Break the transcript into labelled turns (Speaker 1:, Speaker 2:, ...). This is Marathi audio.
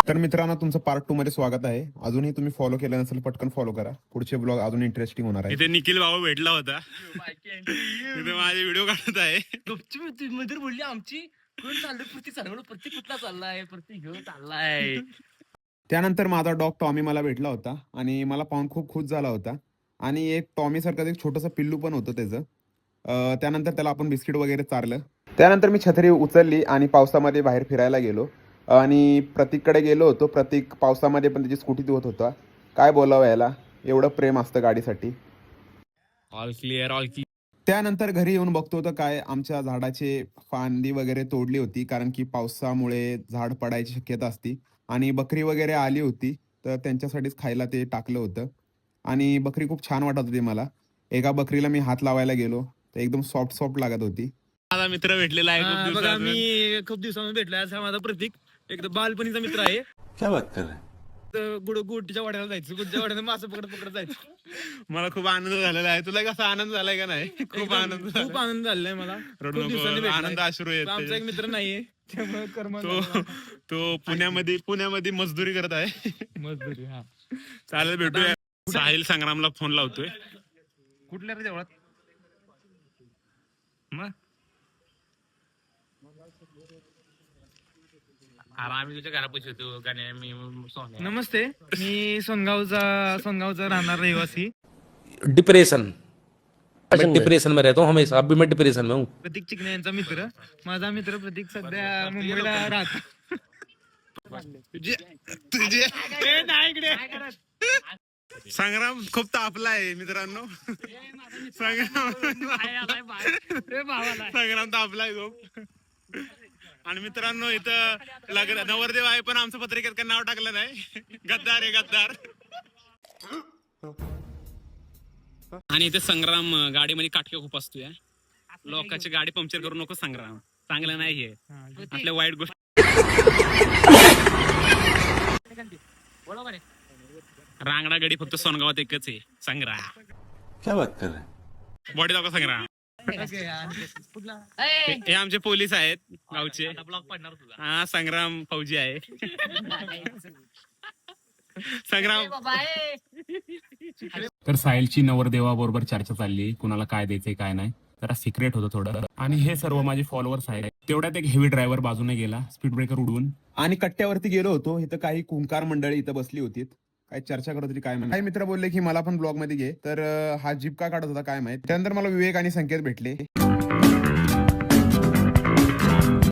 Speaker 1: तर मित्रांनो, तुमचं पार्ट 2 मध्ये स्वागत आहे. अजूनही तुम्ही फॉलो केलं नसेल, पटकन फॉलो करा. पुढचे ब्लॉग अजून इंटरेस्टिंग होणार आहे.
Speaker 2: इथे निखिल भाऊ भेटला होता. इथे माझे व्हिडिओ काढत आहे.
Speaker 3: गपचूप मध्ये बोलली आमची कोण चाललं प्रत्येक चाललं प्रत्येक कुठला चाललाय प्रत्येक घेऊन चाललाय.
Speaker 1: त्यानंतर माझा डॉग टॉमी मला भेटला होता आणि मला पाहून खूप खुश झाला होता. आणि एक टॉमी सारखं एक छोटंसं पिल्लू पण होतं त्याचं. त्यानंतर त्याला आपण बिस्किट वगैरे चारलं. त्यानंतर मी छत्री उचलली आणि पावसामध्ये बाहेर फिरायला गेलो आणि प्रतीककडे गेलो होतो. प्रतीक पावसामध्ये पण त्याची स्कूटी धुवत होता. काय बोलावं याला, एवढं प्रेम असतं गाडीसाठी.
Speaker 2: All clear all clear.
Speaker 1: त्यानंतर घरी येऊन बघतो तर काय, आमच्या झाडाचे फांदी वगैरे तोडली होती, कारण की पावसामुळे झाड पडायची शक्यता असती. आणि बकरी वगैरे आली होती, तर त्यांच्यासाठीच खायला ते टाकलं होतं. आणि बकरी खूप छान वाटत होती मला. एका बकरीला मी हात लावायला गेलो तर एकदम सॉफ्ट सॉफ्ट लागत होती.
Speaker 2: माझा मित्र भेटलेला आहे खूप
Speaker 3: बघा
Speaker 2: दिवसात.
Speaker 3: मी खूप दिवसांनी भेटलोय. असा माझा प्रतीक एकदम बालपणीचा मित्र आहे.
Speaker 4: क्या बात कर रहे हैं?
Speaker 3: गुडच्या वाड्याला जायचं, गुडच्या वाड्याला मासे पकडत पकडत जायचं.
Speaker 2: मला खूप आनंद झालेला आहे. तुला कसा आनंद झालाय का नाही? खूप आनंद झाला.
Speaker 3: खूप आनंद झालाय मला.
Speaker 2: रडू
Speaker 3: खूप दिवसांनी
Speaker 2: नको,
Speaker 3: भेटलोय.
Speaker 2: आनंद अश्रू येत.
Speaker 3: आमचा एक मित्र नाहीये त्यामुळे कर्म
Speaker 2: तो पुण्यामध्ये मजदुरी करत आहे.
Speaker 3: मजदुरी. हा
Speaker 2: चालेल, भेटूया. साहिल संग्रामला फोन लावतोय.
Speaker 3: कुठल्या रे देवळात मग
Speaker 5: आम्ही तुझ्या घरापाशी होतो गाण्या मी सोन्या.
Speaker 3: नमस्ते, मी सोनगावचा राहणार रहिवासी
Speaker 4: डिप्रेशन। मैं डिप्रेशन में रहता हूँ हमेशा, अब भी मैं डिप्रेशन में हूँ।
Speaker 3: प्रतीक चिकणे यांचा मित्र. माझा मित्र प्रतीक सध्या मुंबईला राहतो.
Speaker 2: तुझे संग्राम खूप तापलाय मित्रांनो. संग्राम तापलाय खूप. आणि मित्रांनो, इथं लग्न नवरदेव आहे, पण आमचं पत्रिकेत काही नाव टाकलं नाही. गद्दार आहे, गद्दार. आणि इथे संग्राम गाडीमध्ये काटके खूप असतोय. लोकांची गाडी पंक्चर करू नको संग्राम, चांगलं नाही हे. आपल्या वाईट गोष्टी. रांगडा गडी फक्त सोनगावात एकच आहे, संग्राम.
Speaker 4: क्या बात कर रहे हैं?
Speaker 2: बॉडी दाखवा संग्राम. हे आमचे पोलीस आहेत गावचे.
Speaker 5: ब्लॉक पडणार तुझा.
Speaker 2: हा, संग्राम फौजी आहे. संग्राम. तर साहिलची नवरदेवाबरोबर चर्चा चालली, कुणाला काय द्यायचंय काय नाही. जरा सिक्रेट होतं थोडं. आणि हे सर्व माझे फॉलोअर्स आहेत. तेवढ्यात एक हेवी ड्रायव्हर बाजूने गेला स्पीड ब्रेकर उडवून. आणि कट्ट्यावरती गेलो होतो. इथं काही कुंकार मंडळी इथं बसली होती, काय चर्चा करत होती काय माहिती. काही मित्र बोलले की मला पण ब्लॉग मध्ये घे. तर हा जीप का काढत होता काय माहित. त्यानंतर मला विवेक आणि संकेत भेटले.